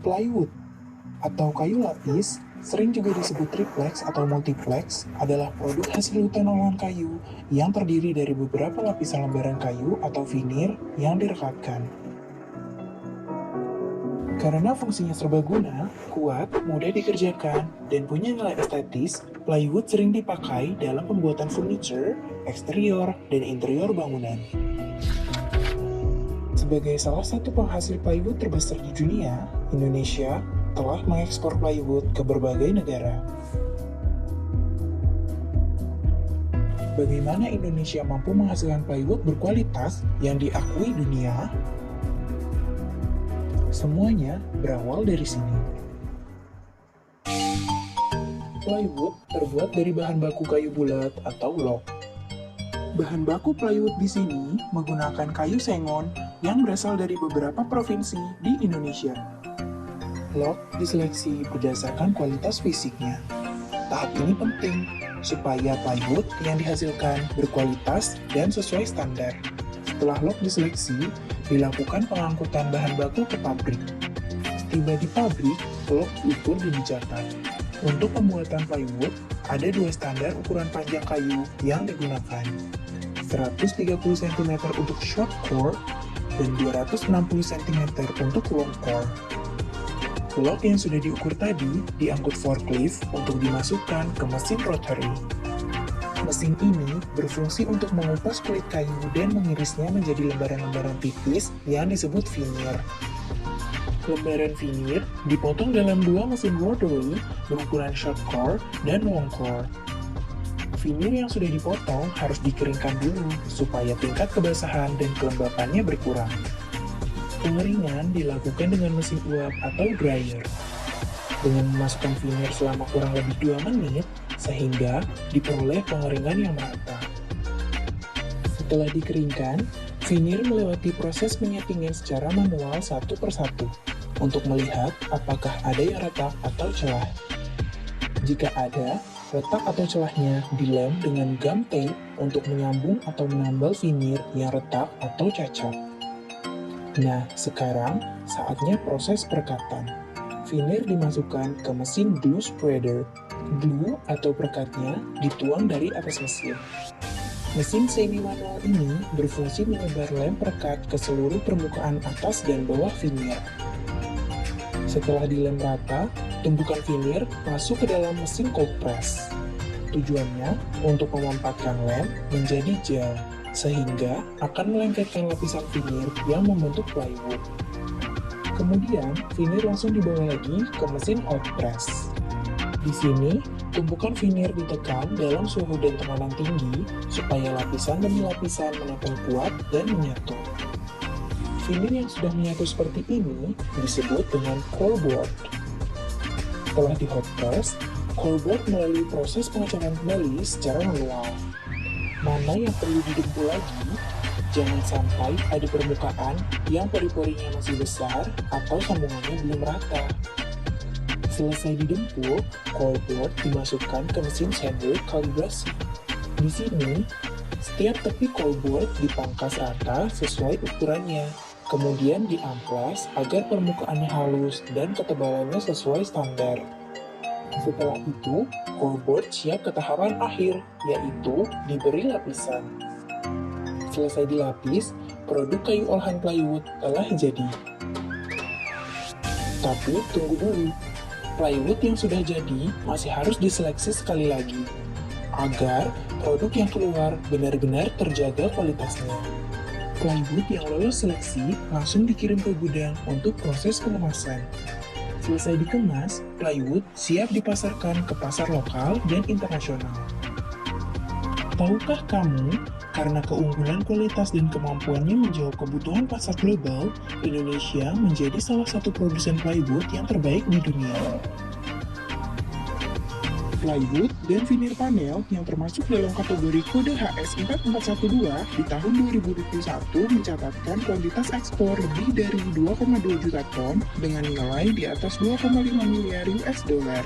Plywood atau kayu lapis, sering juga disebut triplex atau multiplex, adalah produk hasil hutan olahan kayu yang terdiri dari beberapa lapisan lembaran kayu atau veneer yang direkatkan. Karena fungsinya serbaguna, kuat, mudah dikerjakan, dan punya nilai estetis, plywood sering dipakai dalam pembuatan furniture, eksterior, dan interior bangunan. Sebagai salah satu penghasil plywood terbesar di dunia, Indonesia telah mengekspor plywood ke berbagai negara. Bagaimana Indonesia mampu menghasilkan plywood berkualitas yang diakui dunia? Semuanya berawal dari sini. Plywood terbuat dari bahan baku kayu bulat atau log. Bahan baku plywood di sini menggunakan kayu sengon yang berasal dari beberapa provinsi di Indonesia. Log diseleksi berdasarkan kualitas fisiknya. Tahap ini penting supaya plywood yang dihasilkan berkualitas dan sesuai standar. Setelah log diseleksi, dilakukan pengangkutan bahan baku ke pabrik. Tiba di pabrik, log itu dicetak. Untuk pembuatan plywood, ada dua standar ukuran panjang kayu yang digunakan. 130 cm untuk short core dan 260 cm untuk long core. Log yang sudah diukur tadi diangkut forklift untuk dimasukkan ke mesin rotary. Mesin ini berfungsi untuk mengupas kulit kayu dan mengirisnya menjadi lembaran-lembaran tipis yang disebut veneer. Lembaran veneer dipotong dalam dua mesin rotary berukuran short core dan long core. Veneer yang sudah dipotong harus dikeringkan dulu supaya tingkat kebasahan dan kelembapannya berkurang. Pengeringan dilakukan dengan mesin uap atau dryer. Dengan memasukkan veneer selama kurang lebih 2 menit, sehingga diperoleh pengeringan yang merata. Setelah dikeringkan, veneer melewati proses penyatingan secara manual satu persatu untuk melihat apakah ada yang retak atau celah. Jika ada, retak atau celahnya dilem dengan gum tape untuk menyambung atau menambal veneer yang retak atau cacat. Nah, sekarang saatnya proses perekatan. Veneer dimasukkan ke mesin glue spreader. Glue atau perekatnya dituang dari atas mesin. Mesin semi-manual ini berfungsi menyebar lem perekat ke seluruh permukaan atas dan bawah veneer. Setelah dilem rata, tumpukan veneer masuk ke dalam mesin cold press. Tujuannya untuk memanfaatkan lem menjadi gel, sehingga akan melengketkan lapisan veneer yang membentuk plywood. Kemudian, veneer langsung dibawa lagi ke mesin hot press. Di sini, tumpukan veneer ditekan dalam suhu dan tekanan tinggi supaya lapisan demi lapisan menempel kuat dan menyatu. Veneer yang sudah menyatu seperti ini disebut dengan core board. Setelah di hot press, core board melalui proses pengecekan kembali secara manual. Mana yang perlu didempul lagi? Jangan sampai ada permukaan yang pori-porinya masih besar atau sambungannya belum rata. Selesai didempul, core board dimasukkan ke mesin sander kalibrasi. Di sini, setiap tepi core board dipangkas rata sesuai ukurannya, kemudian diamplas agar permukaannya halus dan ketebalannya sesuai standar. Setelah itu, core board siap ke tahapan akhir, yaitu diberi lapisan. Selesai dilapis, produk kayu olahan plywood telah jadi. Tapi tunggu dulu, plywood yang sudah jadi masih harus diseleksi sekali lagi, agar produk yang keluar benar-benar terjaga kualitasnya. Plywood yang lolos seleksi langsung dikirim ke gudang untuk proses pengemasan. Selesai dikemas, plywood siap dipasarkan ke pasar lokal dan internasional. Tahukah kamu, karena keunggulan kualitas dan kemampuannya menjawab kebutuhan pasar global, Indonesia menjadi salah satu produsen plywood yang terbaik di dunia. Plywood dan veneer panel yang termasuk dalam kategori kode HS4412 di tahun 2021 mencatatkan kuantitas ekspor lebih dari 2,2 juta ton dengan nilai di atas 2,5 miliar US dollar.